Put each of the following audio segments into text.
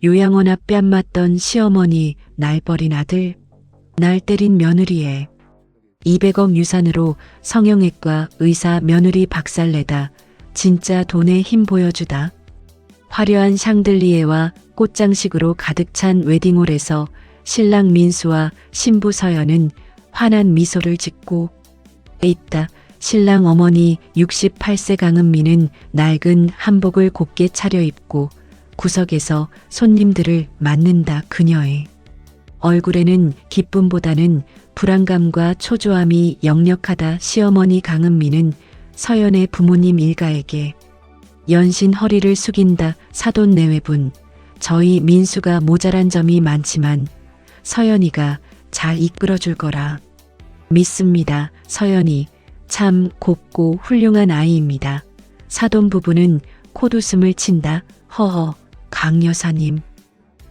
요양원 앞 뺨 맞던 시어머니, 날 버린 아들, 날 때린 며느리에 200억 유산으로 성형외과 의사 며느리 박살내다 진짜 돈에 힘 보여주다. 화려한 샹들리에와 꽃장식으로 가득 찬 웨딩홀에서 신랑 민수와 신부 서연은 환한 미소를 짓고 있다. 신랑 어머니 68세 강은미는 낡은 한복을 곱게 차려입고 구석에서 손님들을 맞는다. 그녀의 얼굴에는 기쁨보다는 불안감과 초조함이 역력하다. 시어머니 강은미는 서연의 부모님 일가에게 연신 허리를 숙인다. 사돈 내외분, 저희 민수가 모자란 점이 많지만 서연이가 잘 이끌어줄 거라 믿습니다. 서연이 참 곱고 훌륭한 아이입니다. 사돈 부부는 콧웃음을 친다. 허허, 강 여사님.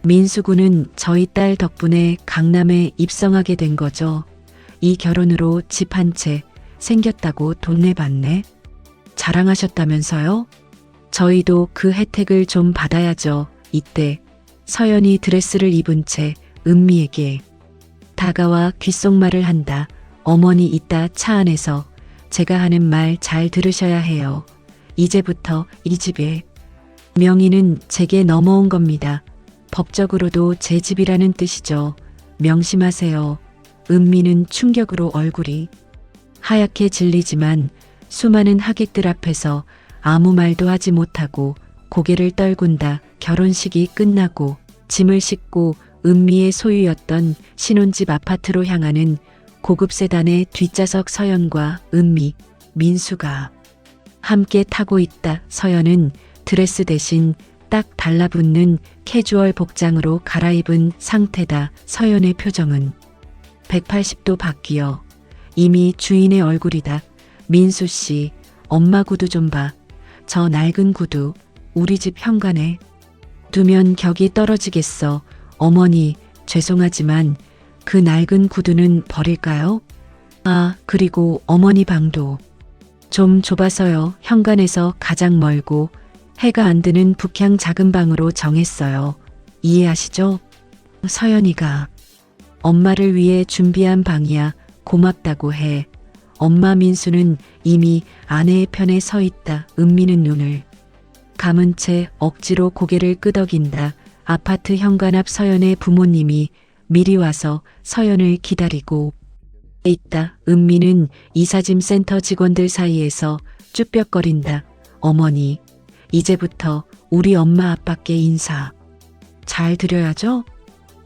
민수군은 저희 딸 덕분에 강남에 입성하게 된 거죠. 이 결혼으로 집 한 채 생겼다고 돈 내봤네. 자랑하셨다면서요? 저희도 그 혜택을 좀 받아야죠. 이때 서연이 드레스를 입은 채 은미에게 다가와 귓속말을 한다. 어머니 이따 차 안에서 제가 하는 말 잘 들으셔야 해요. 이제부터 이 집의 명의는 제게 넘어온 겁니다. 법적으로도 제 집이라는 뜻이죠. 명심하세요. 은미는 충격으로 얼굴이 하얗게 질리지만 수많은 하객들 앞에서 아무 말도 하지 못하고 고개를 떨군다. 결혼식이 끝나고 짐을 싣고 은미의 소유였던 신혼집 아파트로 향하는 고급 세단의 뒷좌석 서연과 은미, 민수가 함께 타고 있다. 서연은 드레스 대신 딱 달라붙는 캐주얼 복장으로 갈아입은 상태다. 서연의 표정은 180도 바뀌어 이미 주인의 얼굴이다. 민수 씨, 엄마 구두 좀 봐. 저 낡은 구두 우리 집 현관에 두면 격이 떨어지겠어. 어머니, 죄송하지만 그 낡은 구두는 버릴까요? 아, 그리고 어머니 방도 좀 좁아서요. 현관에서 가장 멀고 해가 안 드는 북향 작은 방으로 정했어요. 이해하시죠? 서연이가 엄마를 위해 준비한 방이야. 고맙다고 해. 엄마. 민수는 이미 아내의 편에 서 있다. 은미는 눈을 감은 채 억지로 고개를 끄덕인다. 아파트 현관 앞 서연의 부모님이 미리 와서 서연을 기다리고 있다. 은미는 이사짐 센터 직원들 사이에서 쭈뼛거린다. 어머니, 이제부터 우리 엄마 아빠께 인사 잘 드려야죠?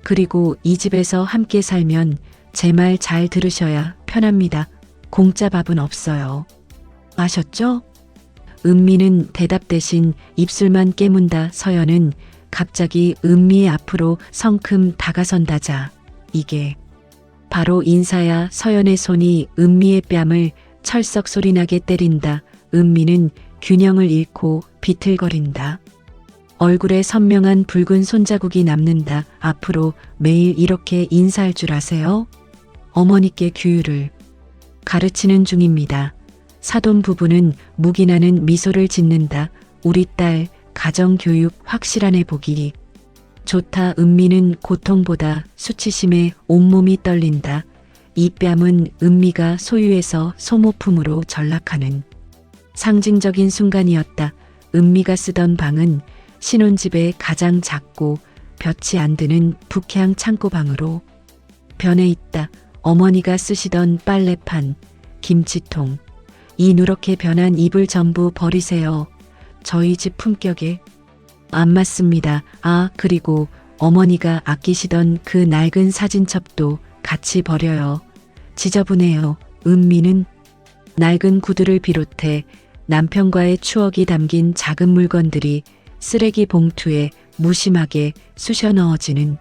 그리고 이 집에서 함께 살면 제 말 잘 들으셔야 편합니다. 공짜 밥은 없어요. 아셨죠? 은미는 대답 대신 입술만 깨문다. 서연은 갑자기 은미의 앞으로 성큼 다가선다자. 이게 바로 인사야. 서연의 손이 은미의 뺨을 철썩 소리나게 때린다. 은미는 균형을 잃고 비틀거린다. 얼굴에 선명한 붉은 손자국이 남는다. 앞으로 매일 이렇게 인사할 줄 아세요? 어머니께 규율을 가르치는 중입니다. 사돈 부부는 묵인하는 미소를 짓는다. 우리 딸 가정교육 확실하네 보기 좋다. 은미는 고통보다 수치심에 온몸이 떨린다. 이 뺨은 은미가 소유해서 소모품으로 전락하는 상징적인 순간이었다. 은미가 쓰던 방은 신혼집의 가장 작고 볕이 안 드는 북향 창고방으로 변해 있다. 어머니가 쓰시던 빨래판, 김치통, 이 누렇게 변한 이불 전부 버리세요. 저희 집 품격에 안 맞습니다. 아, 그리고 어머니가 아끼시던 그 낡은 사진첩도 같이 버려요. 지저분해요. 은미는 낡은 구두를 비롯해 남편과의 추억이 담긴 작은 물건들이 쓰레기 봉투에 무심하게 쑤셔 넣어지는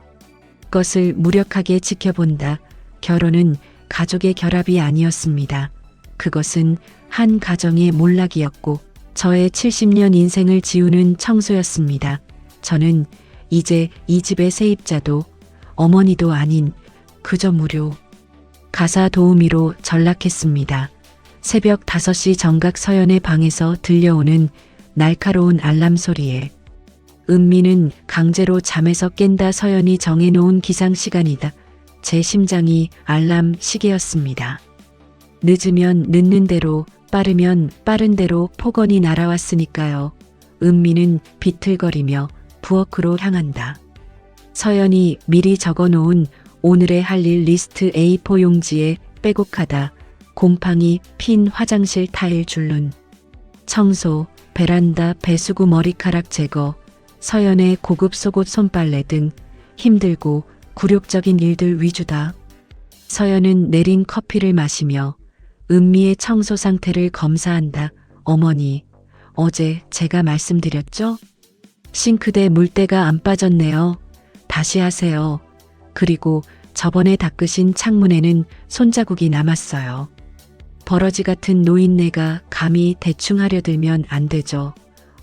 것을 무력하게 지켜본다. 결혼은 가족의 결합이 아니었습니다. 그것은 한 가정의 몰락이었고 저의 70년 인생을 지우는 청소였습니다. 저는 이제 이 집의 세입자도 어머니도 아닌 그저 무료 가사 도우미로 전락했습니다. 새벽 5시 정각 서연의 방에서 들려오는 날카로운 알람 소리에 은미는 강제로 잠에서 깬다. 서연이 정해놓은 기상시간이다. 제 심장이 알람 시계였습니다. 늦으면 늦는 대로, 빠르면 빠른 대로 폭언이 날아왔으니까요. 은미는 비틀거리며 부엌으로 향한다. 서연이 미리 적어놓은 오늘의 할 일 리스트 A4 용지에 빼곡하다. 곰팡이 핀 화장실 타일 줄눈, 청소, 베란다 배수구 머리카락 제거, 서연의 고급 속옷 손빨래 등 힘들고 굴욕적인 일들 위주다. 서연은 내린 커피를 마시며 은미의 청소 상태를 검사한다. 어머니, 어제 제가 말씀드렸죠? 싱크대 물때가 안 빠졌네요. 다시 하세요. 그리고 저번에 닦으신 창문에는 손자국이 남았어요. 버러지 같은 노인네가 감히 대충 하려 들면 안 되죠.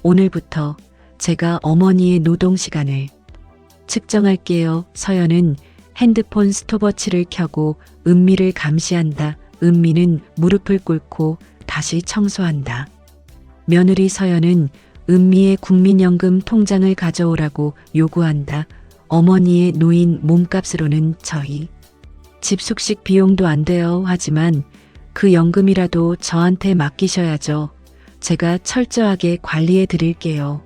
오늘부터 제가 어머니의 노동 시간을 측정할게요. 서연은 핸드폰 스톱워치를 켜고 은미를 감시한다. 은미는 무릎을 꿇고 다시 청소한다. 며느리 서연은 은미의 국민연금 통장을 가져오라고 요구한다. 어머니의 노인 몸값으로는 저희 집 숙식 비용도 안 돼요. 하지만 그 연금이라도 저한테 맡기셔야죠. 제가 철저하게 관리해 드릴게요.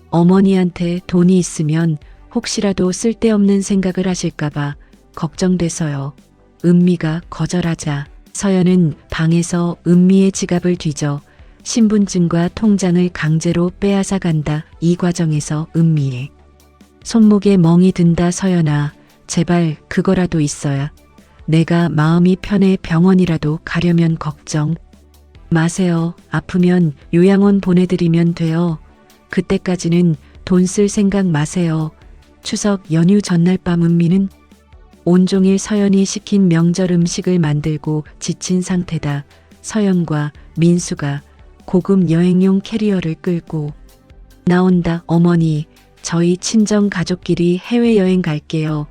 어머니한테 돈이 있으면 혹시라도 쓸데없는 생각을 하실까봐 걱정돼서요. 은미가 거절하자 서연은 방에서 은미의 지갑을 뒤져 신분증과 통장을 강제로 빼앗아 간다. 이 과정에서 은미의 손목에 멍이 든다. 서연아, 제발 그거라도 있어야 내가 마음이 편해. 병원이라도 가려면 걱정 마세요. 아프면 요양원 보내드리면 돼요. 그때까지는 돈 쓸 생각 마세요. 추석 연휴 전날 밤 은미는 온종일 서연이 시킨 명절 음식을 만들고 지친 상태다. 서연과 민수가 고급 여행용 캐리어를 끌고 나온다. 어머니, 저희 친정 가족끼리 해외여행 갈게요.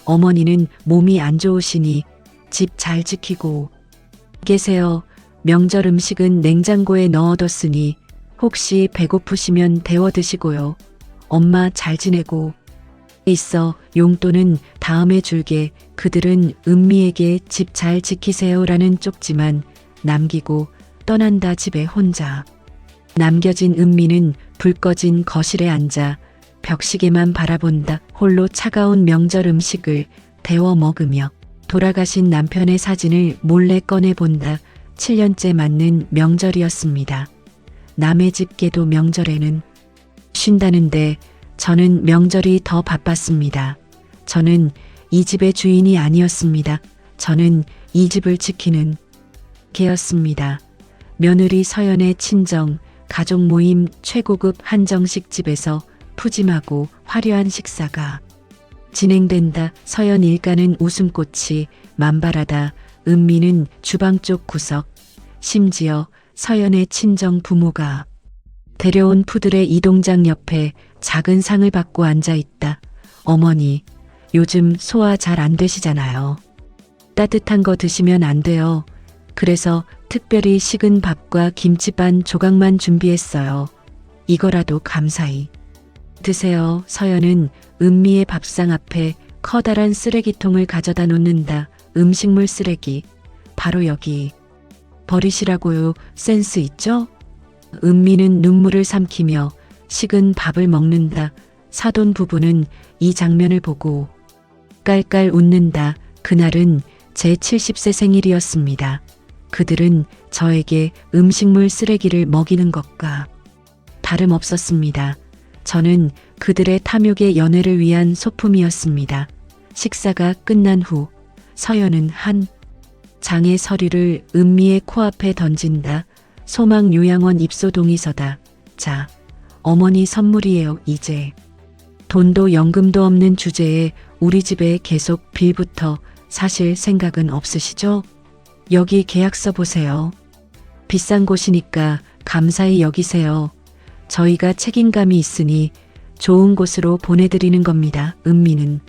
어머니는 몸이 안 좋으시니 집 잘 지키고 계세요. 명절 음식은 냉장고에 넣어뒀으니 혹시 배고프시면 데워 드시고요. 엄마 잘 지내고 있어. 용돈은 다음에 줄게. 그들은 은미에게 집 잘 지키세요라는 쪽지만 남기고 떠난다. 집에 혼자 남겨진 은미는 불 꺼진 거실에 앉아 벽시계만 바라본다. 홀로 차가운 명절 음식을 데워 먹으며 돌아가신 남편의 사진을 몰래 꺼내본다. 7년째 맞는 명절이었습니다. 남의 집 개도 명절에는 쉰다는데 저는 명절이 더 바빴습니다. 저는 이 집의 주인이 아니었습니다. 저는 이 집을 지키는 개였습니다. 며느리 서연의 친정, 가족 모임 최고급 한정식 집에서 푸짐하고 화려한 식사가 진행된다. 서연 일가는 웃음꽃이 만발하다. 은미는 주방 쪽 구석, 심지어 서연의 친정 부모가 데려온 푸들의 이동장 옆에 작은 상을 받고 앉아 있다. 어머니, 요즘 소화 잘 안 되시잖아요. 따뜻한 거 드시면 안 돼요. 그래서 특별히 식은 밥과 김치반 조각만 준비했어요. 이거라도 감사히 드세요. 서연은 은미의 밥상 앞에 커다란 쓰레기통을 가져다 놓는다. 음식물 쓰레기. 바로 여기. 버리시라고요. 센스 있죠? 은미는 눈물을 삼키며 식은 밥을 먹는다. 사돈 부부는 이 장면을 보고 깔깔 웃는다. 그날은 제 70세 생일이었습니다. 그들은 저에게 음식물 쓰레기를 먹이는 것과 다름없었습니다. 저는 그들의 탐욕의 연회를 위한 소품이었습니다. 식사가 끝난 후 서연은 한 장의 서류를 은미의 코앞에 던진다. 소망 요양원 입소 동의서다. 자, 어머니 선물이에요. 이제 돈도 연금도 없는 주제에 우리 집에 계속 빌부터 사실 생각은 없으시죠? 여기 계약서 보세요. 비싼 곳이니까 감사히 여기세요. 저희가 책임감이 있으니 좋은 곳으로 보내드리는 겁니다. 은미는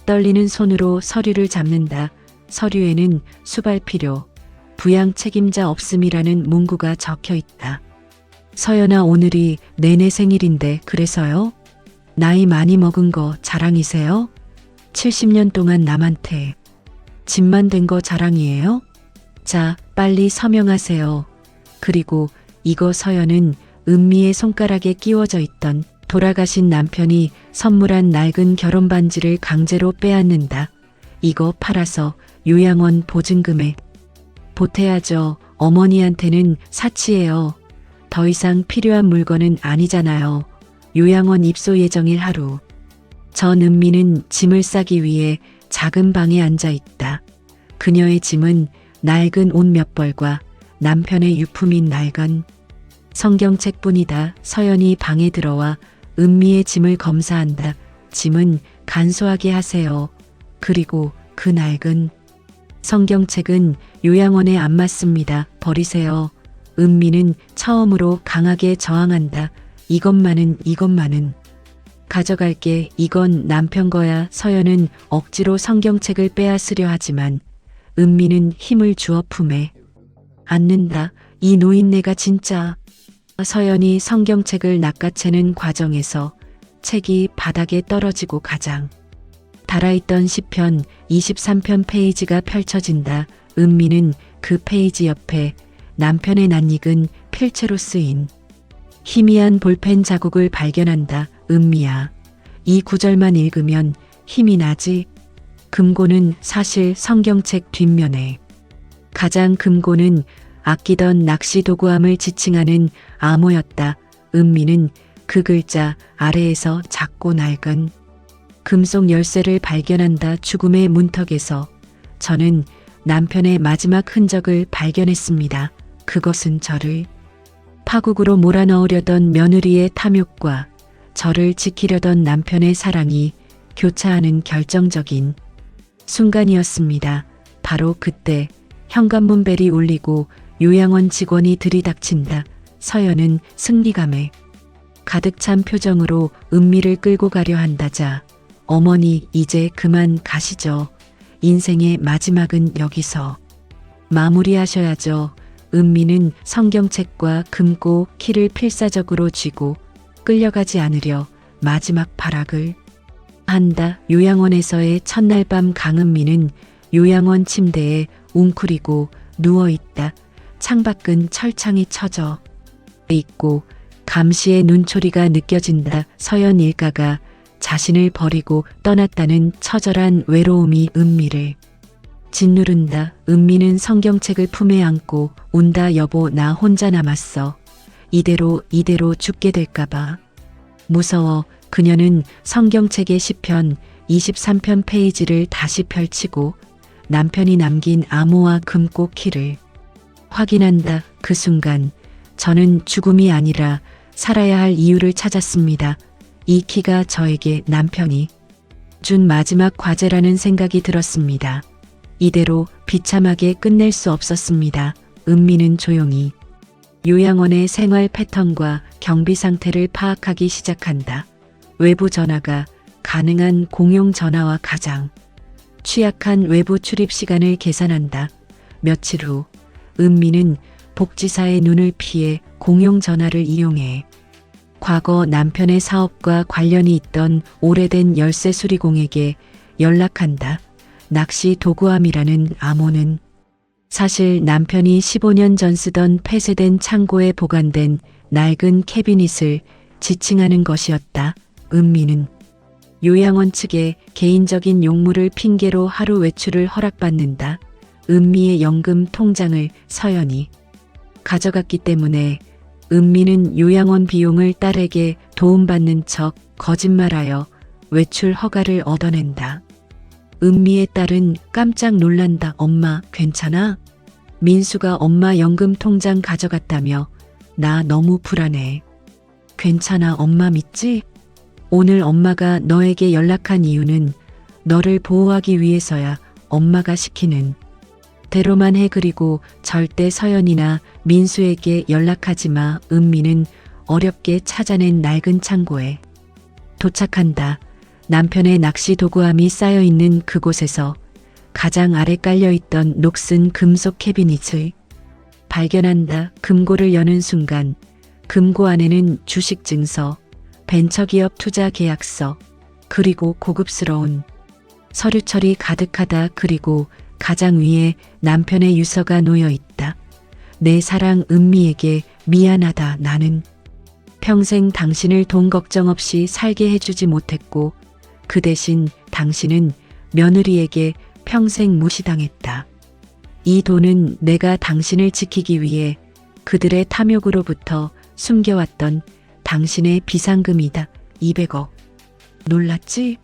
떨리는 손으로 서류를 잡는다. 서류에는 수발 필요, 부양 책임자 없음이라는 문구가 적혀 있다. 서연아, 오늘이 내내 생일인데 그래서요? 나이 많이 먹은 거 자랑이세요? 70년 동안 남한테 집만 된 거 자랑이에요? 자, 빨리 서명하세요. 그리고 이거 서연은 은미의 손가락에 끼워져 있던 돌아가신 남편이 선물한 낡은 결혼 반지를 강제로 빼앗는다. 이거 팔아서 요양원 보증금에 보태야죠. 어머니한테는 사치예요. 더 이상 필요한 물건은 아니잖아요. 요양원 입소 예정일 하루. 전 은미는 짐을 싸기 위해 작은 방에 앉아 있다. 그녀의 짐은 낡은 옷 몇 벌과 남편의 유품인 낡은 성경책뿐이다. 서연이 방에 들어와 은미의 짐을 검사한다. 짐은 간소하게 하세요. 그리고 그 낡은 성경책은 요양원에 안 맞습니다. 버리세요. 은미는 처음으로 강하게 저항한다. 이것만은 가져갈게. 이건 남편 거야. 서연은 억지로 성경책을 빼앗으려 하지만 은미는 힘을 주어 품에 안는다. 이 노인네가 진짜. 서연이 성경책을 낚아채는 과정에서 책이 바닥에 떨어지고 가장 달아있던 시편 23편 페이지가 펼쳐진다. 은미는 그 페이지 옆에 남편의 낯익은 필체로 쓰인 희미한 볼펜 자국을 발견한다. 은미야, 이 구절만 읽으면 힘이 나지. 금고는 사실 성경책 뒷면에 가장 금고는 아끼던 낚시 도구함을 지칭하는 암호였다. 은미는 그 글자 아래에서 작고 낡은 금속 열쇠를 발견한다. 죽음의 문턱에서 저는 남편의 마지막 흔적을 발견했습니다. 그것은 저를 파국으로 몰아넣으려던 며느리의 탐욕과 저를 지키려던 남편의 사랑이 교차하는 결정적인 순간이었습니다. 바로 그때 현관문 벨이 울리고 요양원 직원이 들이닥친다. 서연은 승리감에 가득 찬 표정으로 은미를 끌고 가려 한다자 어머니 이제 그만 가시죠. 인생의 마지막은 여기서 마무리하셔야죠. 은미는 성경책과 금고 키를 필사적으로 쥐고 끌려가지 않으려 마지막 발악을 한다. 요양원에서의 첫날 밤 강은미는 요양원 침대에 웅크리고 누워있다. 창밖은 철창이 쳐져 있고 감시의 눈초리가 느껴진다. 서연 일가가 자신을 버리고 떠났다는 처절한 외로움이 은미를 짓누른다. 은미는 성경책을 품에 안고 운다. 여보, 나 혼자 남았어. 이대로 죽게 될까봐 무서워. 그녀는 성경책의 시편 23편 페이지를 다시 펼치고 남편이 남긴 암호와 금고 키를 확인한다. 그 순간 저는 죽음이 아니라 살아야 할 이유를 찾았습니다. 이 키가 저에게 남편이 준 마지막 과제라는 생각이 들었습니다. 이대로 비참하게 끝낼 수 없었습니다. 은미는 조용히 요양원의 생활 패턴과 경비 상태를 파악하기 시작한다. 외부 전화가 가능한 공용 전화와 가장 취약한 외부 출입 시간을 계산한다. 며칠 후 은미는 복지사의 눈을 피해 공용 전화를 이용해 과거 남편의 사업과 관련이 있던 오래된 열쇠 수리공에게 연락한다. 낚시 도구함이라는 암호는 사실 남편이 15년 전 쓰던 폐쇄된 창고에 보관된 낡은 캐비닛을 지칭하는 것이었다. 은미는 요양원 측의 개인적인 용무를 핑계로 하루 외출을 허락받는다. 은미의 연금 통장을 서연이 가져갔기 때문에 은미는 요양원 비용을 딸에게 도움받는 척 거짓말하여 외출 허가를 얻어낸다. 은미의 딸은 깜짝 놀란다. 엄마, 괜찮아? 민수가 엄마 연금 통장 가져갔다며. 나 너무 불안해. 괜찮아, 엄마 믿지? 오늘 엄마가 너에게 연락한 이유는 너를 보호하기 위해서야. 엄마가 시키는 대로만 해. 그리고 절대 서연이나 민수에게 연락하지 마. 은미는 어렵게 찾아낸 낡은 창고에 도착한다. 남편의 낚시 도구함이 쌓여있는 그곳에서 가장 아래 깔려있던 녹슨 금속 캐비닛을 발견한다. 금고를 여는 순간 금고 안에는 주식 증서, 벤처기업 투자 계약서, 그리고 고급스러운 서류철이 가득하다. 그리고 가장 위에 남편의 유서가 놓여 있다. 내 사랑 은미에게 미안하다. 나는 평생 당신을 돈 걱정 없이 살게 해주지 못했고 그 대신 당신은 며느리에게 평생 무시당했다. 이 돈은 내가 당신을 지키기 위해 그들의 탐욕으로부터 숨겨왔던 당신의 비상금이다. 200억. 놀랐지?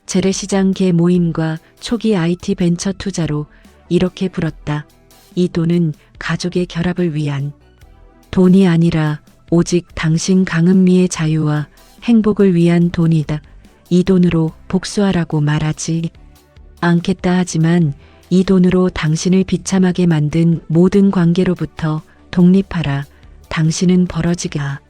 재래시장 개모임과 초기 IT 벤처 투자로 이렇게 불었다. 이 돈은 가족의 결합을 위한 돈이 아니라 오직 당신 강은미의 자유와 행복을 위한 돈이다. 이 돈으로 복수하라고 말하지 않겠다. 하지만 이 돈으로 당신을 비참하게 만든 모든 관계로부터 독립하라. 당신은 벌어지가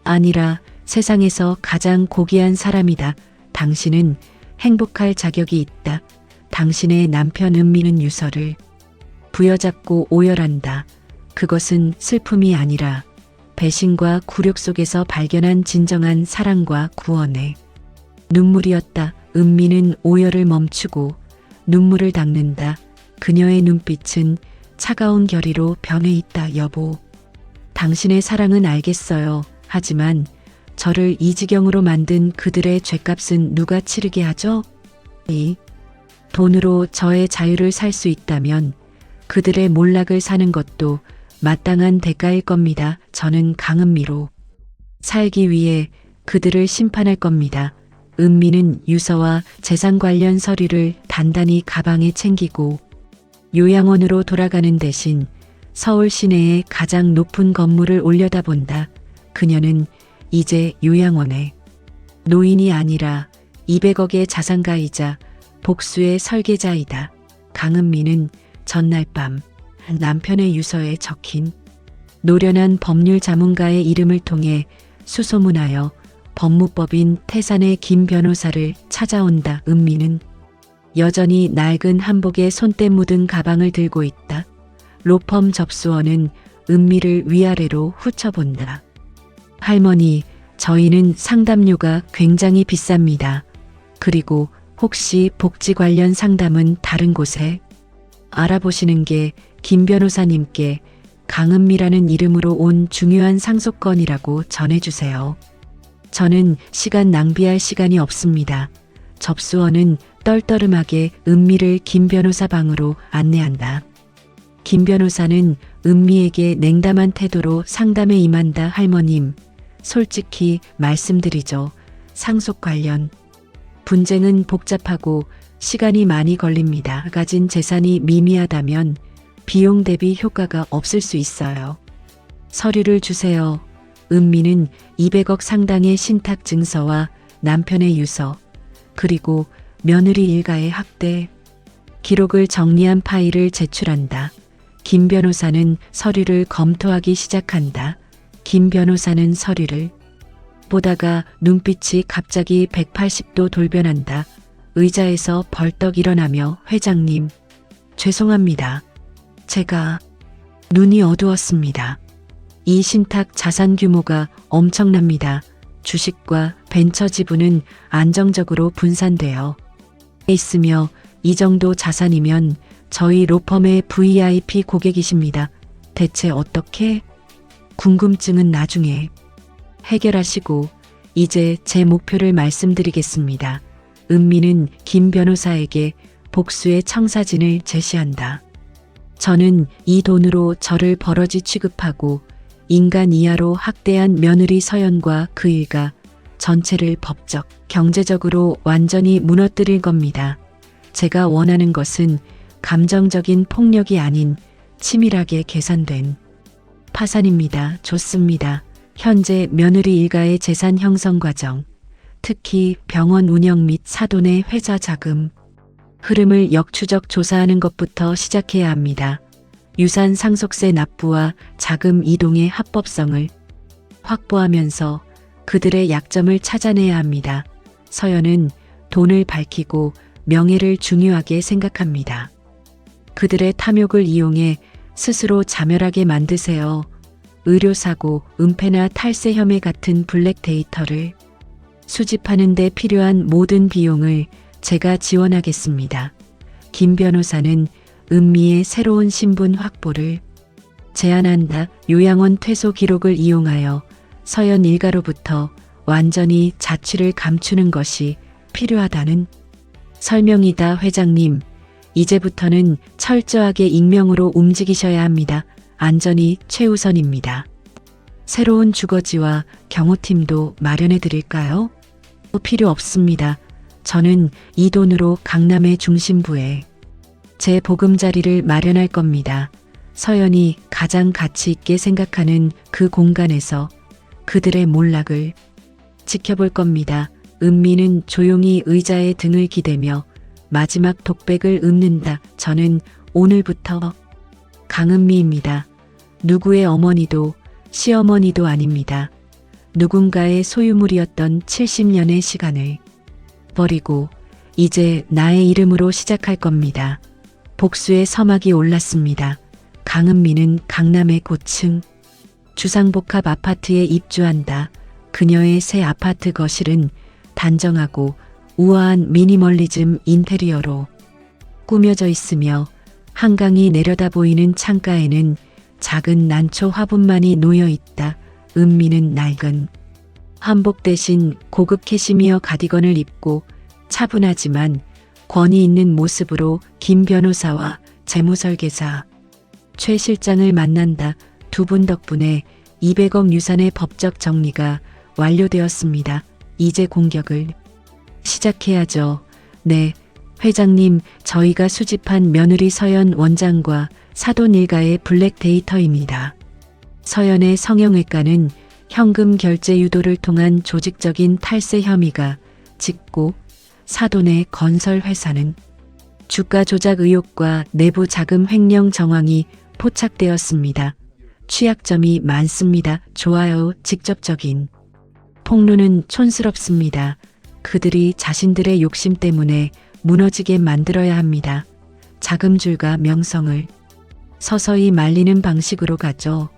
아니라 세상에서 가장 고귀한 사람이다. 당신은 행복할 자격이 있다. 당신의 남편 은미는 유서를 부여잡고 오열한다. 그것은 슬픔이 아니라 배신과 굴욕 속에서 발견한 진정한 사랑과 구원의 눈물이었다. 은미는 오열을 멈추고 눈물을 닦는다. 그녀의 눈빛은 차가운 결의로 변해 있다. 여보, 당신의 사랑은 알겠어요. 하지만 저를 이 지경으로 만든 그들의 죄값은 누가 치르게 하죠? 이 돈으로 저의 자유를 살 수 있다면 그들의 몰락을 사는 것도 마땅한 대가일 겁니다. 저는 강은미로 살기 위해 그들을 심판할 겁니다. 은미는 유서와 재산 관련 서류를 단단히 가방에 챙기고 요양원으로 돌아가는 대신 서울 시내의 가장 높은 건물을 올려다본다. 그녀는 이제 요양원의 노인이 아니라 200억의 자산가이자 복수의 설계자이다. 강은미는 전날 밤 남편의 유서에 적힌 노련한 법률 자문가의 이름을 통해 수소문하여 법무법인 태산의 김 변호사를 찾아온다. 은미는 여전히 낡은 한복에 손때 묻은 가방을 들고 있다. 로펌 접수원은 은미를 위아래로 훑어본다. 할머니, 저희는 상담료가 굉장히 비쌉니다. 그리고 혹시 복지 관련 상담은 다른 곳에 알아보시는 게 김 변호사님께 강은미라는 이름으로 온 중요한 상속건이라고 전해주세요. 저는 시간 낭비할 시간이 없습니다. 접수원은 떨떠름하게 은미를 김 변호사 방으로 안내한다. 김 변호사는 은미에게 냉담한 태도로 상담에 임한다. 할머님, 솔직히 말씀드리죠. 상속 관련 분쟁은 복잡하고 시간이 많이 걸립니다. 가진 재산이 미미하다면 비용 대비 효과가 없을 수 있어요. 서류를 주세요. 은미는 200억 상당의 신탁 증서와 남편의 유서, 그리고 며느리 일가의 학대 기록을 정리한 파일을 제출한다. 김 변호사는 서류를 검토하기 시작한다. 김 변호사는 서류를 보다가 눈빛이 갑자기 180도 돌변한다. 의자에서 벌떡 일어나며 회장님, 죄송합니다. 제가 눈이 어두웠습니다. 이 신탁 자산 규모가 엄청납니다. 주식과 벤처 지분은 안정적으로 분산되어 있으며 이 정도 자산이면 저희 로펌의 VIP 고객이십니다. 대체 어떻게? 궁금증은 나중에 해결하시고 이제 제 목표를 말씀드리겠습니다. 은미는 김 변호사에게 복수의 청사진을 제시한다. 저는 이 돈으로 저를 버러지 취급하고 인간 이하로 학대한 며느리 서연과 그 일가 전체를 법적, 경제적으로 완전히 무너뜨릴 겁니다. 제가 원하는 것은 감정적인 폭력이 아닌 치밀하게 계산된 파산입니다. 좋습니다. 현재 며느리 일가의 재산 형성 과정, 특히 병원 운영 및 사돈의 회사 자금 흐름을 역추적 조사하는 것부터 시작해야 합니다. 유산 상속세 납부와 자금 이동의 합법성을 확보하면서 그들의 약점을 찾아내야 합니다. 서연은 돈을 밝히고 명예를 중요하게 생각합니다. 그들의 탐욕을 이용해 스스로 자멸하게 만드세요. 의료사고, 은폐나 탈세 혐의 같은 블랙 데이터를 수집하는 데 필요한 모든 비용을 제가 지원하겠습니다. 김 변호사는 은미의 새로운 신분 확보를 제안한다. 요양원 퇴소 기록을 이용하여 서연 일가로부터 완전히 자취를 감추는 것이 필요하다는 설명이다. 회장님, 이제부터는 철저하게 익명으로 움직이셔야 합니다. 안전이 최우선입니다. 새로운 주거지와 경호팀도 마련해 드릴까요? 필요 없습니다. 저는 이 돈으로 강남의 중심부에 제 보금자리를 마련할 겁니다. 서연이 가장 가치 있게 생각하는 그 공간에서 그들의 몰락을 지켜볼 겁니다. 은미는 조용히 의자에 등을 기대며 마지막 독백을 읊는다. 저는 오늘부터 강은미입니다. 누구의 어머니도 시어머니도 아닙니다. 누군가의 소유물이었던 70년의 시간을 버리고 이제 나의 이름으로 시작할 겁니다. 복수의 서막이 올랐습니다. 강은미는 강남의 고층 주상복합 아파트에 입주한다. 그녀의 새 아파트 거실은 단정하고 우아한 미니멀리즘 인테리어로 꾸며져 있으며 한강이 내려다 보이는 창가에는 작은 난초 화분만이 놓여 있다. 은미는 낡은 한복 대신 고급 캐시미어 가디건을 입고 차분하지만 권위 있는 모습으로 김 변호사와 재무설계사 최 실장을 만난다. 두 분 덕분에 200억 유산의 법적 정리가 완료되었습니다. 이제 공격을 시작해야죠. 네, 회장님, 저희가 수집한 며느리 서연 원장과 사돈 일가의 블랙 데이터입니다. 서연의 성형외과는 현금 결제 유도를 통한 조직적인 탈세 혐의가 짙고 사돈의 건설 회사는 주가 조작 의혹과 내부 자금 횡령 정황이 포착되었습니다. 취약점이 많습니다. 좋아요. 직접적인 폭로는 촌스럽습니다. 그들이 자신들의 욕심 때문에 무너지게 만들어야 합니다. 자금줄과 명성을 서서히 말리는 방식으로 가죠.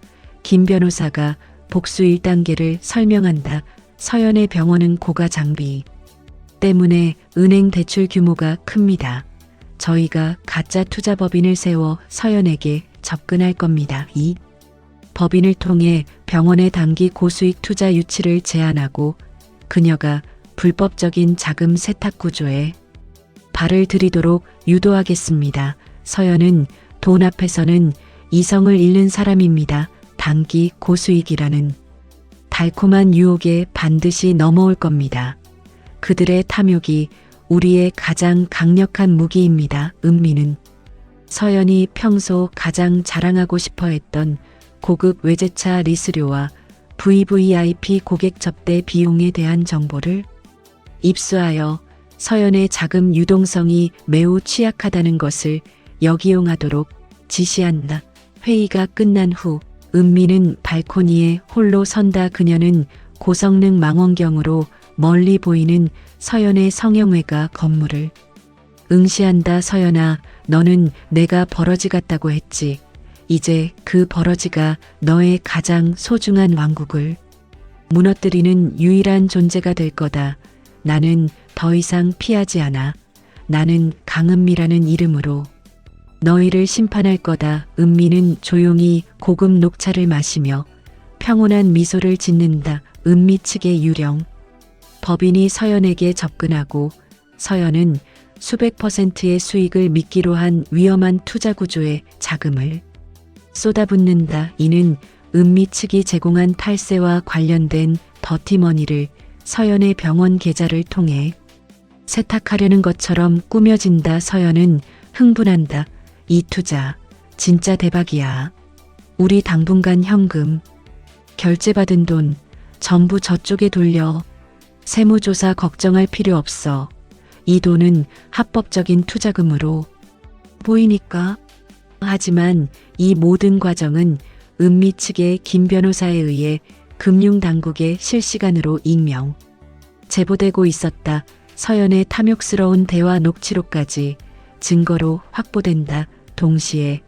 김 변호사가 복수 1단계를 설명한다. 서연의 병원은 고가 장비 때문에 은행 대출 규모가 큽니다. 저희가 가짜 투자 법인을 세워 서연에게 접근할 겁니다. 이 법인을 통해 병원의 단기 고수익 투자 유치를 제한하고 그녀가 불법적인 자금 세탁 구조에 발을 들이도록 유도하겠습니다. 서연은 돈 앞에서는 이성을 잃는 사람입니다. 단기 고수익이라는 달콤한 유혹에 반드시 넘어올 겁니다. 그들의 탐욕이 우리의 가장 강력한 무기입니다. 은미는 서연이 평소 가장 자랑하고 싶어 했던 고급 외제차 리스료와 VVIP 고객 접대 비용에 대한 정보를 입수하여 서연의 자금 유동성이 매우 취약하다는 것을 역이용하도록 지시한다. 회의가 끝난 후 은미는 발코니에 홀로 선다. 그녀는 고성능 망원경으로 멀리 보이는 서연의 성형외과 건물을 응시한다. 서연아, 너는 내가 버러지 같다고 했지. 이제 그 버러지가 너의 가장 소중한 왕국을 무너뜨리는 유일한 존재가 될 거다. 나는 더 이상 피하지 않아. 나는 강은미라는 이름으로 너희를 심판할 거다. 은미는 조용히 고급 녹차를 마시며 평온한 미소를 짓는다. 은미 측의 유령 법인이 서연에게 접근하고 서연은 수백 %의 수익을 미끼로 한 위험한 투자 구조에 자금을 쏟아붓는다. 이는 은미 측이 제공한 탈세와 관련된 더티머니를 서연의 병원 계좌를 통해 세탁하려는 것처럼 꾸며진다. 서연은 흥분한다. 이 투자 진짜 대박이야. 우리 당분간 현금 결제받은 돈 전부 저쪽에 돌려. 세무조사 걱정할 필요 없어. 이 돈은 합법적인 투자금으로 보이니까. 하지만 이 모든 과정은 은미 측의 김 변호사에 의해 금융당국에 실시간으로 익명 제보되고 있었다. 서연의 탐욕스러운 대화 녹취록까지 증거로 확보된다. 동시에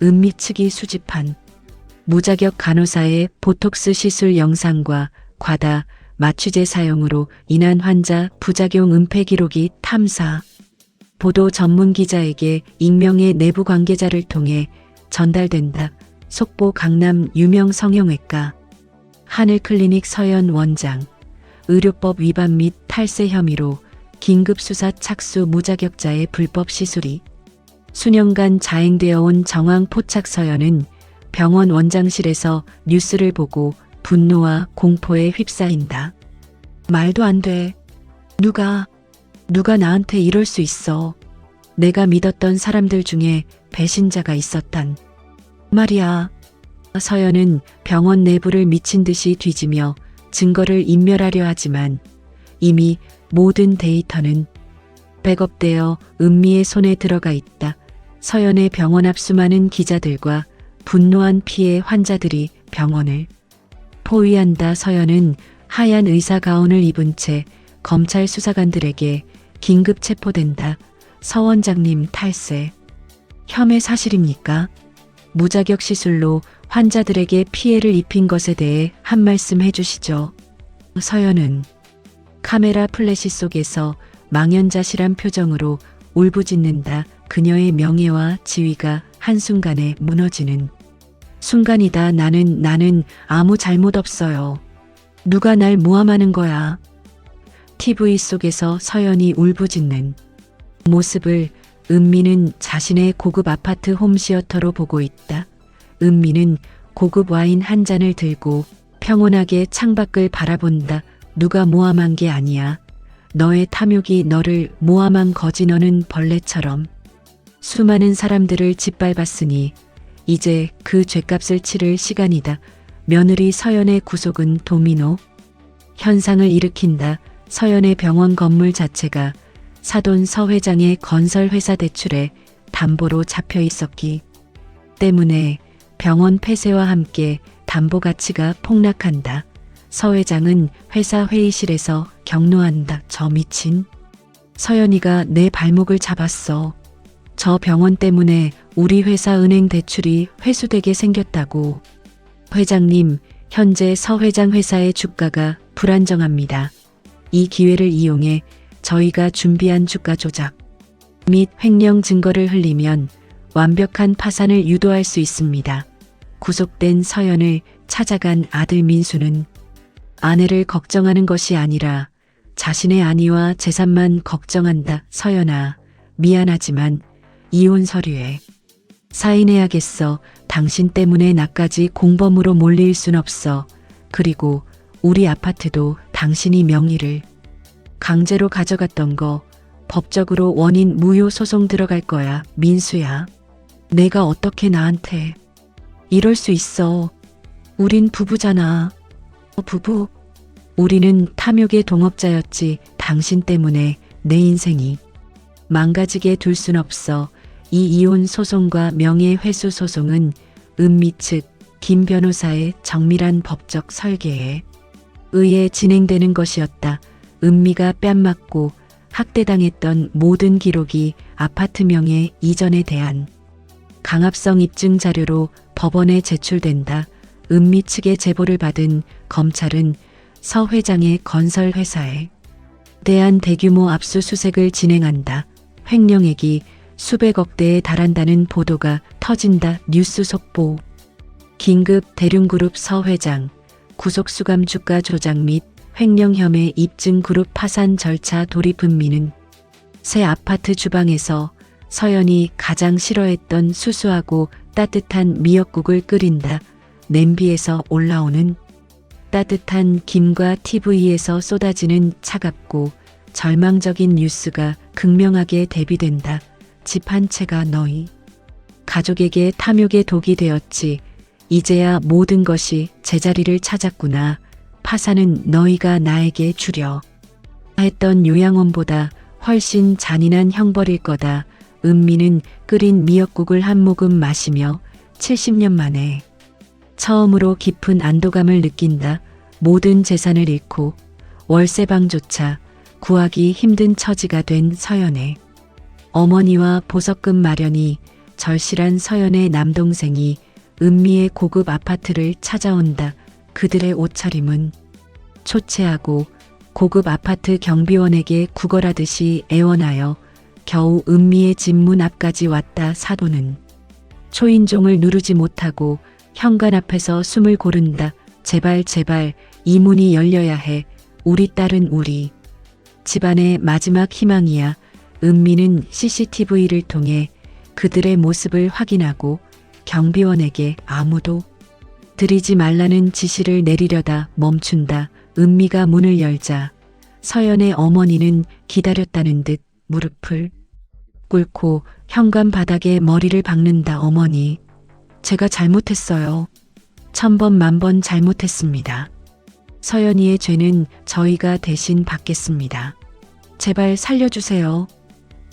은미 측이 수집한 무자격 간호사의 보톡스 시술 영상과 과다 마취제 사용으로 인한 환자 부작용 은폐 기록이 탐사. 보도 전문 기자에게 익명의 내부 관계자를 통해 전달된다. 속보 강남 유명 성형외과 하늘클리닉 서현 원장. 의료법 위반 및 탈세 혐의로 긴급수사 착수 무자격자의 불법 시술이 수년간 자행되어 온 정황 포착. 서현은 병원 원장실에서 뉴스를 보고 분노와 공포에 휩싸인다. 말도 안 돼. 누가 나한테 이럴 수 있어. 내가 믿었던 사람들 중에 배신자가 있었단 말이야. 서연은 병원 내부를 미친 듯이 뒤지며 증거를 인멸하려 하지만 이미 모든 데이터는 백업되어 은미의 손에 들어가 있다. 서연의 병원 앞 수많은 기자들과 분노한 피해 환자들이 병원을 포위한다. 서연은 하얀 의사 가운을 입은 채 검찰 수사관들에게 긴급 체포된다. 서 원장님 탈세 혐의 사실입니까? 무자격 시술로 환자들에게 피해를 입힌 것에 대해 한 말씀 해주시죠. 서연은 카메라 플래시 속에서 망연자실한 표정으로 울부짖는다. 그녀의 명예와 지위가 한순간에 무너지는 순간이다. 나는 아무 잘못 없어요. 누가 날 모함하는 거야. TV 속에서 서연이 울부짖는 모습을 은미는 자신의 고급 아파트 홈시어터로 보고 있다. 은미는 고급 와인 한 잔을 들고 평온하게 창밖을 바라본다. 누가 모함한 게 아니야. 너의 탐욕이 너를 모함한 거지. 너는 벌레처럼 수많은 사람들을 짓밟았으니 이제 그 죗값을 치를 시간이다. 며느리 서연의 구속은 도미노 현상을 일으킨다. 서연의 병원 건물 자체가 사돈 서 회장의 건설회사 대출에 담보로 잡혀 있었기 때문에 병원 폐쇄와 함께 담보 가치가 폭락한다. 서 회장은 회사 회의실에서 격노한다. 저 미친 서연이가 내 발목을 잡았어. 저 병원 때문에 우리 회사 은행 대출이 회수되게 생겼다고. 회장님, 현재 서 회장 회사의 주가가 불안정합니다. 이 기회를 이용해 저희가 준비한 주가 조작 및 횡령 증거를 흘리면 완벽한 파산을 유도할 수 있습니다. 구속된 서연을 찾아간 아들 민수는 아내를 걱정하는 것이 아니라 자신의 안위와 재산만 걱정한다. 서연아, 미안하지만 이혼 서류에 사인해야겠어. 당신 때문에 나까지 공범으로 몰릴 순 없어. 그리고 우리 아파트도 당신이 명의를 강제로 가져갔던 거 법적으로 원인 무효 소송 들어갈 거야. 민수야, 내가 어떻게 나한테 이럴 수 있어. 우린 부부잖아. 부부? 우리는 탐욕의 동업자였지. 당신 때문에 내 인생이 망가지게 둘 순 없어. 이 이혼 소송과 명예회수 소송은 은미 측 김 변호사의 정밀한 법적 설계에 의해 진행되는 것이었다. 은미가 뺨맞고 학대당했던 모든 기록이 아파트 명예 이전에 대한 강압성 입증 자료로 법원에 제출된다. 은미 측의 제보를 받은 검찰은 서 회장의 건설회사에 대한 대규모 압수수색을 진행한다. 횡령액이 수백억 대에 달한다는 보도가 터진다. 뉴스 속보. 긴급 대륜그룹 서 회장 구속수감 주가 조작 및 횡령 혐의 입증 그룹 파산 절차 돌입. 은미는 새 아파트 주방에서 서연이 가장 싫어했던 수수하고 따뜻한 미역국을 끓인다. 냄비에서 올라오는 따뜻한 김과 TV에서 쏟아지는 차갑고 절망적인 뉴스가 극명하게 대비된다. 집 한 채가 너희 가족에게 탐욕의 독이 되었지. 이제야 모든 것이 제자리를 찾았구나. 파산은 너희가 나에게 주려 했던 요양원보다 훨씬 잔인한 형벌일 거다. 은미는 끓인 미역국을 한 모금 마시며 70년 만에 처음으로 깊은 안도감을 느낀다. 모든 재산을 잃고 월세방조차 구하기 힘든 처지가 된 서연의 어머니와 보석금 마련이 절실한 서연의 남동생이 은미의 고급 아파트를 찾아온다. 그들의 옷차림은 초췌하고 고급 아파트 경비원에게 구걸하듯이 애원하여 겨우 은미의 집 문 앞까지 왔다. 사도는 초인종을 누르지 못하고 현관 앞에서 숨을 고른다. 제발 제발 이 문이 열려야 해. 우리 딸은 우리 집안의 마지막 희망이야. 은미는 CCTV를 통해 그들의 모습을 확인하고 경비원에게 아무도 들이지 말라는 지시를 내리려다 멈춘다. 은미가 문을 열자 서연의 어머니는 기다렸다는 듯 무릎을 꿇고 현관 바닥에 머리를 박는다. 어머니, 제가 잘못했어요. 1000번 만번 잘못했습니다. 서연이의 죄는 저희가 대신 받겠습니다. 제발 살려주세요.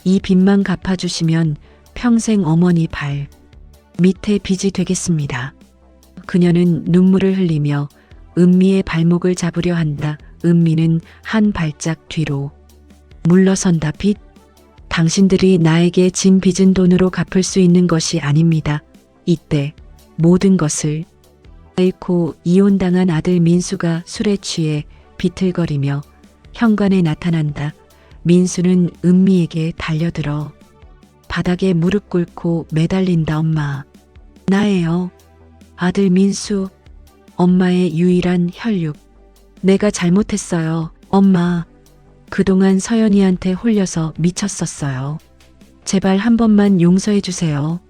이 빚만 갚아주시면 평생 어머니 발 밑에 빚이 되겠습니다. 그녀는 눈물을 흘리며 은미의 발목을 잡으려 한다. 은미는 한 발짝 뒤로 물러선다. 빚? 당신들이 나에게 진 빚은 돈으로 갚을 수 있는 것이 아닙니다. 이때 모든 것을 잃고 이혼당한 아들 민수가 술에 취해 비틀거리며 현관에 나타난다. 민수는 은미에게 달려들어 바닥에 무릎 꿇고 매달린다. 엄마, 나예요. 아들 민수, 엄마의 유일한 혈육. 내가 잘못했어요. 엄마, 그동안 서연이한테 홀려서 미쳤었어요. 제발 한 번만 용서해 주세요.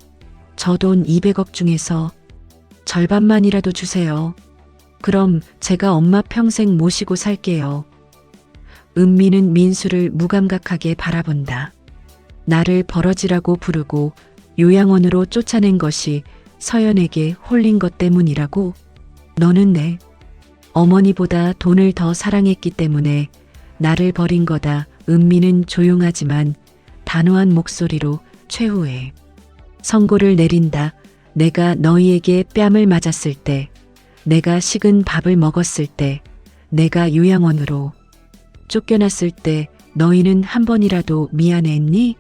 저 돈 200억 중에서 절반만이라도 주세요. 그럼 제가 엄마 평생 모시고 살게요. 은미는 민수를 무감각하게 바라본다. 나를 버러지라고 부르고 요양원으로 쫓아낸 것이 서연에게 홀린 것 때문이라고? 너는 내 어머니보다 돈을 더 사랑했기 때문에 나를 버린 거다. 은미는 조용하지만 단호한 목소리로 최후의 선고를 내린다. 내가 너희에게 뺨을 맞았을 때, 내가 식은 밥을 먹었을 때, 내가 요양원으로 쫓겨났을 때 너희는 한 번이라도 미안했니?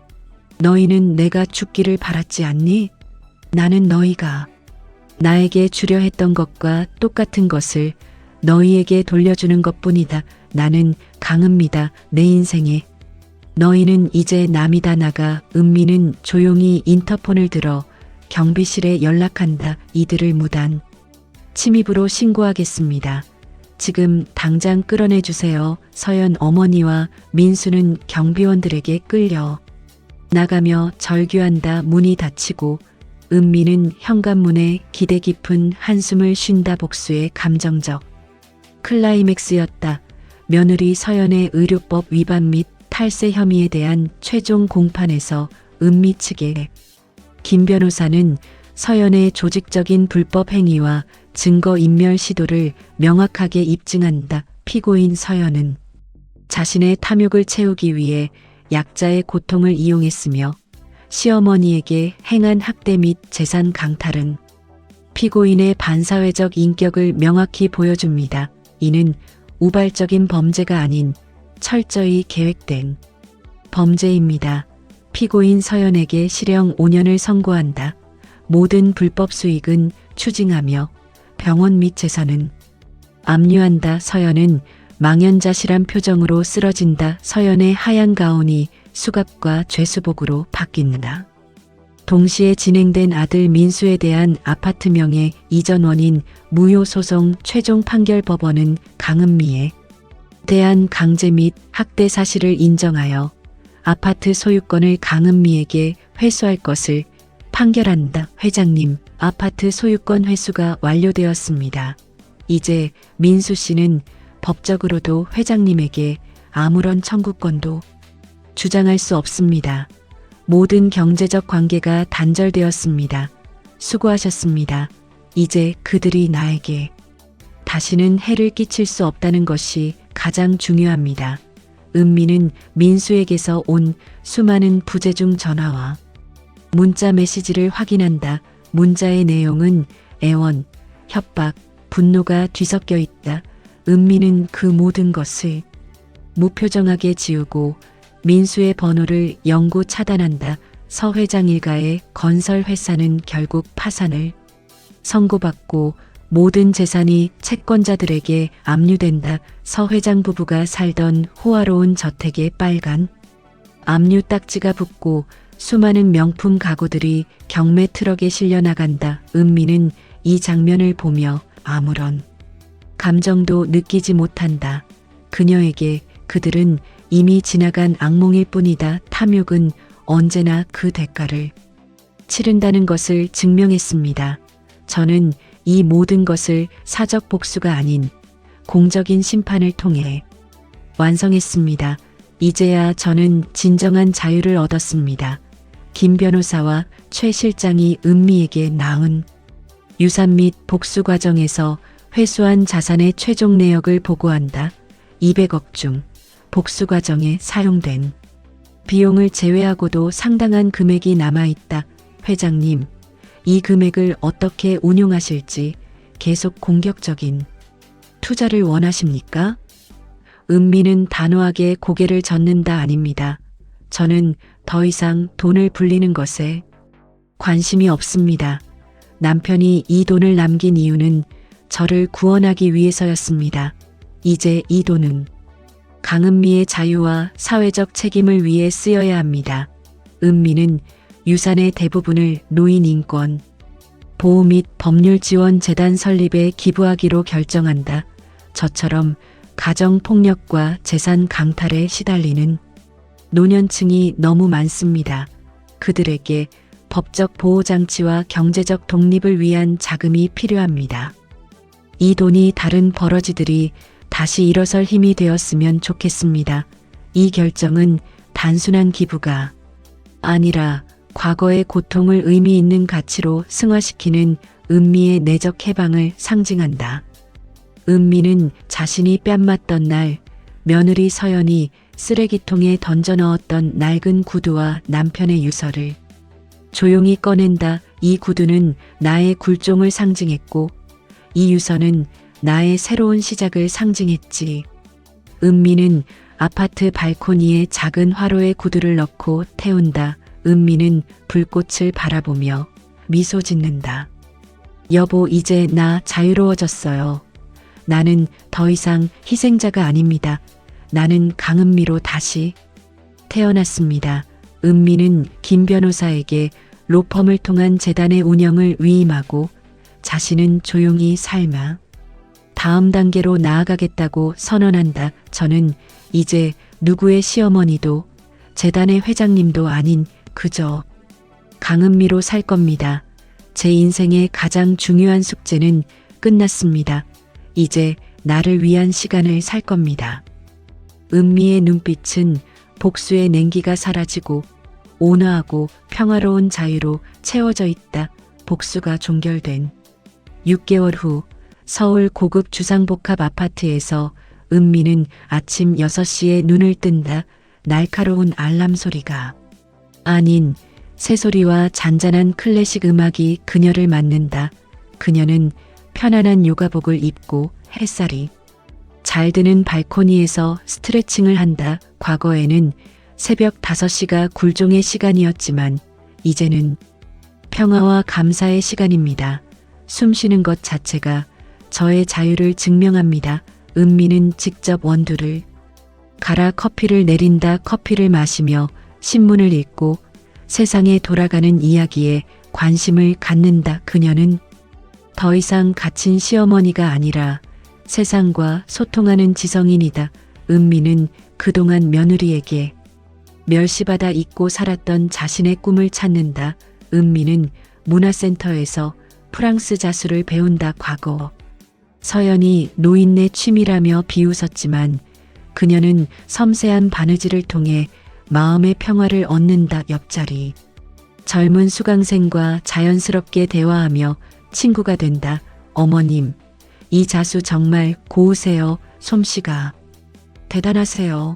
너희는 내가 죽기를 바랐지 않니? 나는 너희가 나에게 주려 했던 것과 똑같은 것을 너희에게 돌려주는 것뿐이다. 나는 강은미다. 내 인생에 너희는 이제 남이다. 나가. 은미는 조용히 인터폰을 들어 경비실에 연락한다. 이들을 무단 침입으로 신고하겠습니다. 지금 당장 끌어내 주세요. 서연 어머니와 민수는 경비원들에게 끌려 나가며 절규한다. 문이 닫히고 은미는 현관문에 기대 깊은 한숨을 쉰다. 복수의 감정적 클라이맥스였다. 며느리 서연의 의료법 위반 및 탈세 혐의에 대한 최종 공판에서 은미 측의 김 변호사는 서연의 조직적인 불법 행위와 증거인멸 시도를 명확하게 입증한다. 피고인 서연은 자신의 탐욕을 채우기 위해 약자의 고통을 이용했으며 시어머니에게 행한 학대 및 재산 강탈은 피고인의 반사회적 인격을 명확히 보여줍니다. 이는 우발적인 범죄가 아닌 철저히 계획된 범죄입니다. 피고인 서연에게 실형 5년을 선고한다. 모든 불법 수익은 추징하며 병원 및 재산은 압류한다. 서연은 망연자실한 표정으로 쓰러진다. 서연의 하얀 가운이 수갑과 죄수복으로 바뀐다. 동시에 진행된 아들 민수에 대한 아파트 명의 이전 원인 무효 소송 최종 판결. 법원은 강은미에 대한 강제 및 학대 사실을 인정하여 아파트 소유권을 강은미에게 회수할 것을 판결한다. 회장님, 아파트 소유권 회수가 완료되었습니다. 이제 민수 씨는 법적으로도 회장님에게 아무런 청구권도 주장할 수 없습니다. 모든 경제적 관계가 단절되었습니다. 수고하셨습니다. 이제 그들이 나에게 다시는 해를 끼칠 수 없다는 것이 가장 중요합니다. 은미는 민수에게서 온 수많은 부재중 전화와 문자 메시지를 확인한다. 문자의 내용은 애원, 협박, 분노가 뒤섞여 있다. 은미는 그 모든 것을 무표정하게 지우고 민수의 번호를 영구 차단한다. 서 회장 일가의 건설 회사는 결국 파산을 선고받고 모든 재산이 채권자들에게 압류된다. 서 회장 부부가 살던 호화로운 저택에 빨간 압류 딱지가 붙고 수많은 명품 가구들이 경매 트럭에 실려 나간다. 은미는 이 장면을 보며 아무런 감정도 느끼지 못한다. 그녀에게 그들은 이미 지나간 악몽일 뿐이다. 탐욕은 언제나 그 대가를 치른다는 것을 증명했습니다. 저는 이 모든 것을 사적 복수가 아닌 공적인 심판을 통해 완성했습니다. 이제야 저는 진정한 자유를 얻었습니다. 김 변호사와 최 실장이 은미에게 낳은 유산 및 복수 과정에서 회수한 자산의 최종 내역을 보고한다. 200억 중 복수 과정에 사용된 비용을 제외하고도 상당한 금액이 남아있다. 회장님, 이 금액을 어떻게 운용하실지 계속 공격적인 투자를 원하십니까? 은미는 단호하게 고개를 젓는다. 아닙니다. 저는 더 이상 돈을 불리는 것에 관심이 없습니다. 남편이 이 돈을 남긴 이유는 저를 구원하기 위해서였습니다. 이제 이 돈은 강은미의 자유와 사회적 책임을 위해 쓰여야 합니다. 은미는 유산의 대부분을 노인 인권 보호 및 법률 지원 재단 설립에 기부하기로 결정한다. 저처럼 가정 폭력과 재산 강탈에 시달리는 노년층이 너무 많습니다. 그들에게 법적 보호장치와 경제적 독립을 위한 자금이 필요합니다. 이 돈이 다른 버러지들이 다시 일어설 힘이 되었으면 좋겠습니다. 이 결정은 단순한 기부가 아니라 과거의 고통을 의미 있는 가치로 승화시키는 은미의 내적 해방을 상징한다. 은미는 자신이 뺨맞던 날 며느리 서연이 쓰레기통에 던져 넣었던 낡은 구두와 남편의 유서를 조용히 꺼낸다. 이 구두는 나의 굴종을 상징했고 이 유서는 나의 새로운 시작을 상징했지. 은미는 아파트 발코니에 작은 화로에 구두를 넣고 태운다. 은미는 불꽃을 바라보며 미소 짓는다. 여보, 이제 나 자유로워졌어요. 나는 더 이상 희생자가 아닙니다. 나는 강은미로 다시 태어났습니다. 은미는 김 변호사에게 로펌을 통한 재단의 운영을 위임하고 자신은 조용히 삶아 다음 단계로 나아가겠다고 선언한다. 저는 이제 누구의 시어머니도 재단의 회장님도 아닌 그저 강은미로 살 겁니다. 제 인생의 가장 중요한 숙제는 끝났습니다. 이제 나를 위한 시간을 살 겁니다. 은미의 눈빛은 복수의 냉기가 사라지고 온화하고 평화로운 자유로 채워져 있다. 복수가 종결된 6개월 후 서울 고급 주상복합 아파트에서 은미는 아침 6시에 눈을 뜬다. 날카로운 알람 소리가 아닌 새소리와 잔잔한 클래식 음악이 그녀를 맞는다. 그녀는 편안한 요가복을 입고 햇살이 잘 드는 발코니에서 스트레칭을 한다. 과거에는 새벽 5시가 굴종의 시간이었지만 이제는 평화와 감사의 시간입니다. 숨 쉬는 것 자체가 저의 자유를 증명합니다. 은미는 직접 원두를 갈아 커피를 내린다. 커피를 마시며 신문을 읽고 세상에 돌아가는 이야기에 관심을 갖는다. 그녀는 더 이상 갇힌 시어머니가 아니라 세상과 소통하는 지성인이다. 은미는 그동안 며느리에게 멸시받아 잊고 살았던 자신의 꿈을 찾는다. 은미는 문화센터에서 프랑스 자수를 배운다. 과거 서연이 노인네 취미라며 비웃었지만 그녀는 섬세한 바느질을 통해 마음의 평화를 얻는다. 옆자리 젊은 수강생과 자연스럽게 대화하며 친구가 된다. 어머님, 이 자수 정말 고우세요. 솜씨가 대단하세요.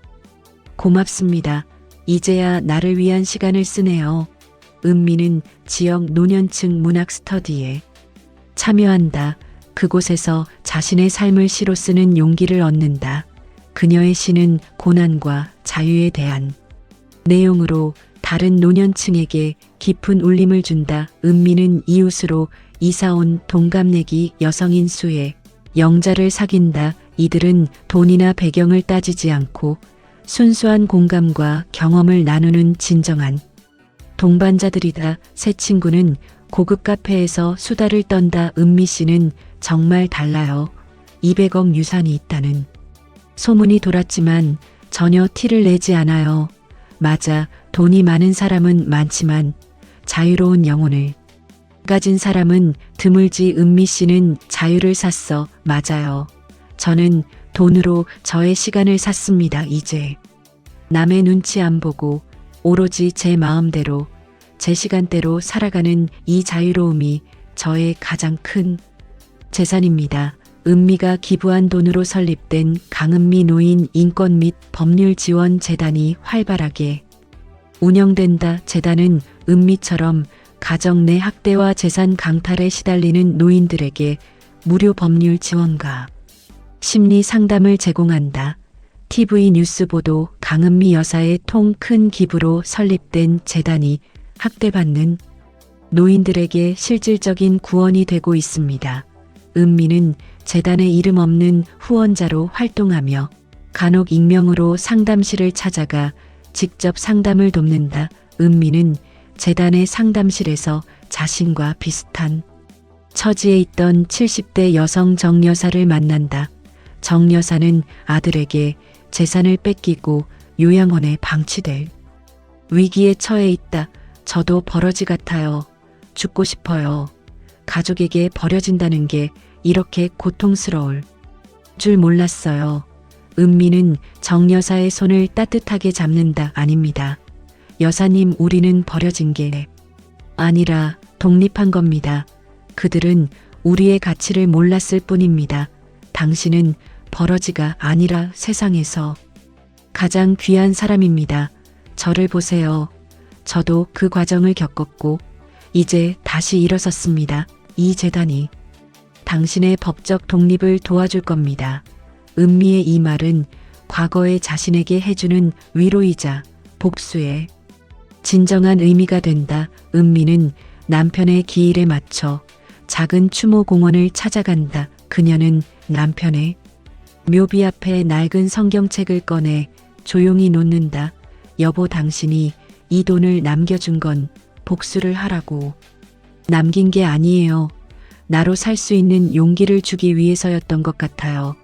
고맙습니다. 이제야 나를 위한 시간을 쓰네요. 은미는 지역 노년층 문학 스터디에 참여한다. 그곳에서 자신의 삶을 시로 쓰는 용기를 얻는다. 그녀의 시는 고난과 자유에 대한 내용으로 다른 노년층에게 깊은 울림을 준다. 은미는 이웃으로 이사온 동갑내기 여성인 수혜, 영자를 사귄다. 이들은 돈이나 배경을 따지지 않고 순수한 공감과 경험을 나누는 진정한 동반자들이다. 새 친구는 고급 카페에서 수다를 떤다. 은미 씨는 정말 달라요. 200억 유산이 있다는 소문이 돌았지만 전혀 티를 내지 않아요. 맞아, 돈이 많은 사람은 많지만 자유로운 영혼을 가진 사람은 드물지. 은미 씨는 자유를 샀어. 맞아요. 저는 돈으로 저의 시간을 샀습니다. 이제 남의 눈치 안 보고 오로지 제 마음대로 제 시간대로 살아가는 이 자유로움이 저의 가장 큰 재산입니다. 은미가 기부한 돈으로 설립된 강은미 노인 인권 및 법률 지원 재단이 활발하게 운영된다. 재단은 은미처럼 가정 내 학대와 재산 강탈에 시달리는 노인들에게 무료 법률 지원과 심리 상담을 제공한다. TV 뉴스 보도. 강은미 여사의 통 큰 기부로 설립된 재단이 학대받는 노인들에게 실질적인 구원이 되고 있습니다. 은미는 재단의 이름 없는 후원자로 활동하며 간혹 익명으로 상담실을 찾아가 직접 상담을 돕는다. 은미는 재단의 상담실에서 자신과 비슷한 처지에 있던 70대 여성 정 여사를 만난다. 정 여사는 아들에게 재산을 뺏기고 요양원에 방치될 위기에 처해 있다. 저도 버러지 같아요. 죽고 싶어요. 가족에게 버려진다는 게 이렇게 고통스러울 줄 몰랐어요. 은미는 정 여사의 손을 따뜻하게 잡는다. 아닙니다. 여사님, 우리는 버려진 게 아니라 독립한 겁니다. 그들은 우리의 가치를 몰랐을 뿐입니다. 당신은 버러지가 아니라 세상에서 가장 귀한 사람입니다. 저를 보세요. 저도 그 과정을 겪었고 이제 다시 일어섰습니다. 이 재단이 당신의 법적 독립을 도와줄 겁니다. 은미의 이 말은 과거의 자신에게 해주는 위로이자 복수의 진정한 의미가 된다. 은미는 남편의 기일에 맞춰 작은 추모 공원을 찾아간다. 그녀는 남편의 묘비 앞에 낡은 성경책을 꺼내 조용히 놓는다. 여보, 당신이 이 돈을 남겨준 건 복수를 하라고 남긴 게 아니에요. 나로 살 수 있는 용기를 주기 위해서였던 것 같아요.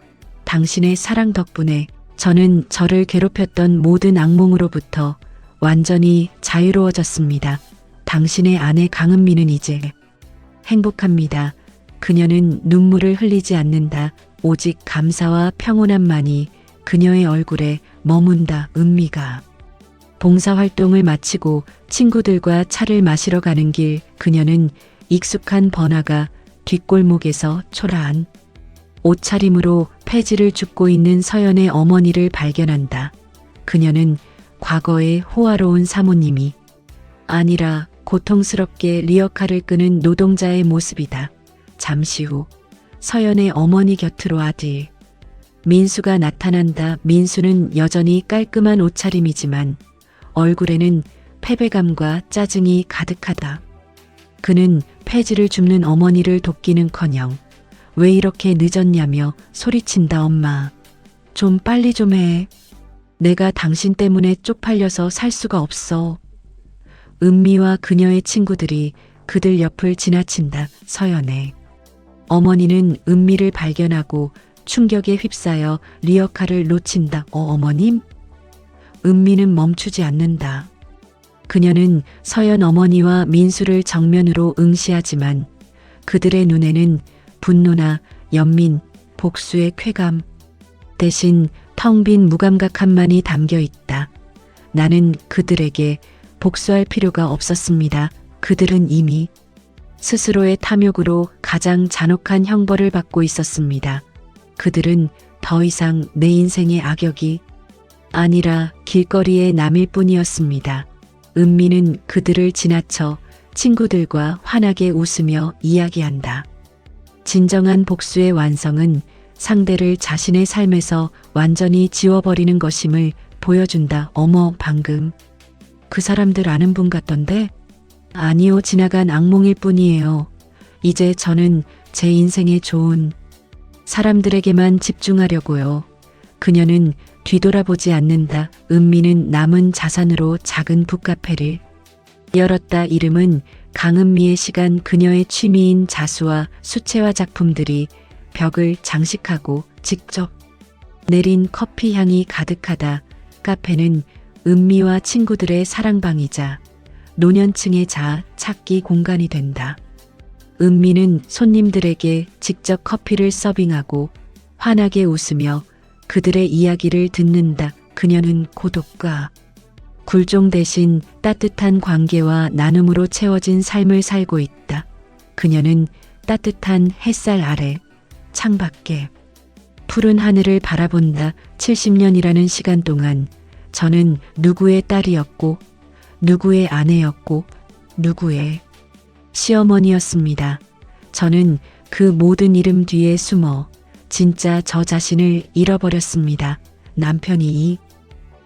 당신의 사랑 덕분에 저는 저를 괴롭혔던 모든 악몽으로부터 완전히 자유로워졌습니다. 당신의 아내 강은미는 이제 행복합니다. 그녀는 눈물을 흘리지 않는다. 오직 감사와 평온함만이 그녀의 얼굴에 머문다. 은미가 봉사활동을 마치고 친구들과 차를 마시러 가는 길, 그녀는 익숙한 번화가 뒷골목에서 초라한 옷차림으로 폐지를 줍고 있는 서연의 어머니를 발견한다. 그녀는 과거의 호화로운 사모님이 아니라 고통스럽게 리어카를 끄는 노동자의 모습이다. 잠시 후 서연의 어머니 곁으로 아들 민수가 나타난다. 민수는 여전히 깔끔한 옷차림이지만 얼굴에는 패배감과 짜증이 가득하다. 그는 폐지를 줍는 어머니를 돕기는커녕 왜 이렇게 늦었냐며 소리친다. 엄마, 좀 빨리 좀 해. 내가 당신 때문에 쪽팔려서 살 수가 없어. 은미와 그녀의 친구들이 그들 옆을 지나친다. 서연의 어머니는 은미를 발견하고 충격에 휩싸여 리어카를 놓친다. 어머님? 은미는 멈추지 않는다. 그녀는 서연 어머니와 민수를 정면으로 응시하지만 그들의 눈에는 분노나 연민, 복수의 쾌감 대신 텅 빈 무감각함만이 담겨 있다. 나는 그들에게 복수할 필요가 없었습니다. 그들은 이미 스스로의 탐욕으로 가장 잔혹한 형벌을 받고 있었습니다. 그들은 더 이상 내 인생의 악역이 아니라 길거리의 남일 뿐이었습니다. 은미는 그들을 지나쳐 친구들과 환하게 웃으며 이야기한다. 진정한 복수의 완성은 상대를 자신의 삶에서 완전히 지워버리는 것임을 보여준다. 어머, 방금 그 사람들 아는 분 같던데? 아니요, 지나간 악몽일 뿐이에요. 이제 저는 제 인생에 좋은 사람들에게만 집중하려고요. 그녀는 뒤돌아보지 않는다. 은미는 남은 자산으로 작은 북카페를 열었다. 이름은 강은미의 시간. 그녀의 취미인 자수와 수채화 작품들이 벽을 장식하고 직접 내린 커피 향이 가득하다. 카페는 은미와 친구들의 사랑방이자 노년층의 자아 찾기 공간이 된다. 은미는 손님들에게 직접 커피를 서빙하고 환하게 웃으며 그들의 이야기를 듣는다. 그녀는 고독과 굴종 대신 따뜻한 관계와 나눔으로 채워진 삶을 살고 있다. 그녀는 따뜻한 햇살 아래 창밖에 푸른 하늘을 바라본다. 70년이라는 시간 동안 저는 누구의 딸이었고 누구의 아내였고 누구의 시어머니였습니다. 저는 그 모든 이름 뒤에 숨어 진짜 저 자신을 잃어버렸습니다. 남편이 이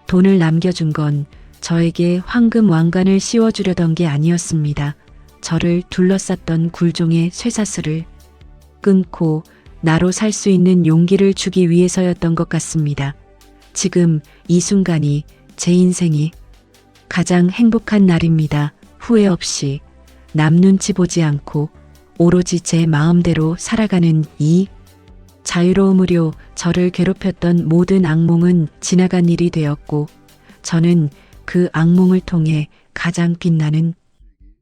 돈을 남겨준 건 저에게 황금 왕관을 씌워주려던 게 아니었습니다. 저를 둘러쌌던 굴종의 쇠사슬을 끊고 나로 살 수 있는 용기를 주기 위해서였던 것 같습니다. 지금 이 순간이 제 인생이 가장 행복한 날입니다. 후회 없이 남 눈치 보지 않고 오로지 제 마음대로 살아가는 이 자유로움으로 저를 괴롭혔던 모든 악몽은 지나간 일이 되었고 저는 그 악몽을 통해 가장 빛나는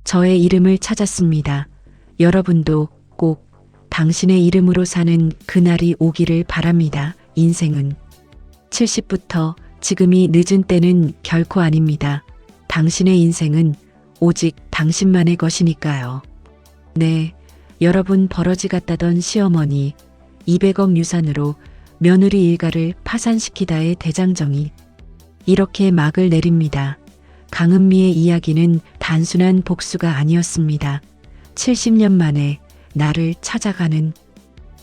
저의 이름을 찾았습니다. 여러분도 꼭 당신의 이름으로 사는 그날이 오기를 바랍니다. 인생은 70부터 지금이 늦은 때는 결코 아닙니다. 당신의 인생은 오직 당신만의 것이니까요. 네, 여러분 버러지 같다던 시어머니 200억 유산으로 며느리 일가를 파산시키다의 대장정이 이렇게 막을 내립니다. 강은미의 이야기는 단순한 복수가 아니었습니다. 70년 만에 나를 찾아가는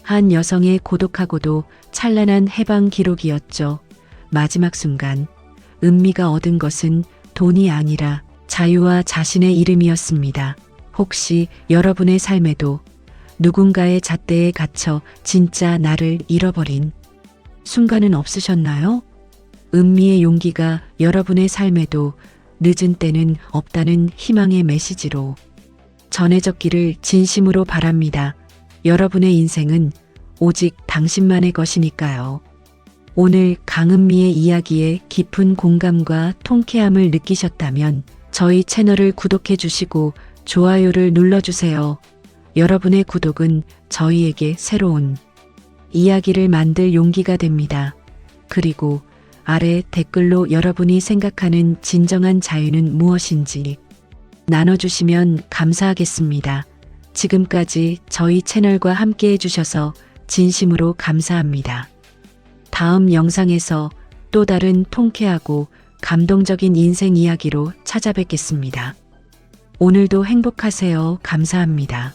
한 여성의 고독하고도 찬란한 해방 기록이었죠. 마지막 순간 은미가 얻은 것은 돈이 아니라 자유와 자신의 이름이었습니다. 혹시 여러분의 삶에도 누군가의 잣대에 갇혀 진짜 나를 잃어버린 순간은 없으셨나요? 은미의 용기가 여러분의 삶에도 늦은 때는 없다는 희망의 메시지로 전해졌기를 진심으로 바랍니다. 여러분의 인생은 오직 당신만의 것이니까요. 오늘 강은미의 이야기에 깊은 공감과 통쾌함을 느끼셨다면 저희 채널을 구독해 주시고 좋아요를 눌러주세요. 여러분의 구독은 저희에게 새로운 이야기를 만들 용기가 됩니다. 그리고 아래 댓글로 여러분이 생각하는 진정한 자유는 무엇인지 나눠주시면 감사하겠습니다. 지금까지 저희 채널과 함께 해주셔서 진심으로 감사합니다. 다음 영상에서 또 다른 통쾌하고 감동적인 인생 이야기로 찾아뵙겠습니다. 오늘도 행복하세요. 감사합니다.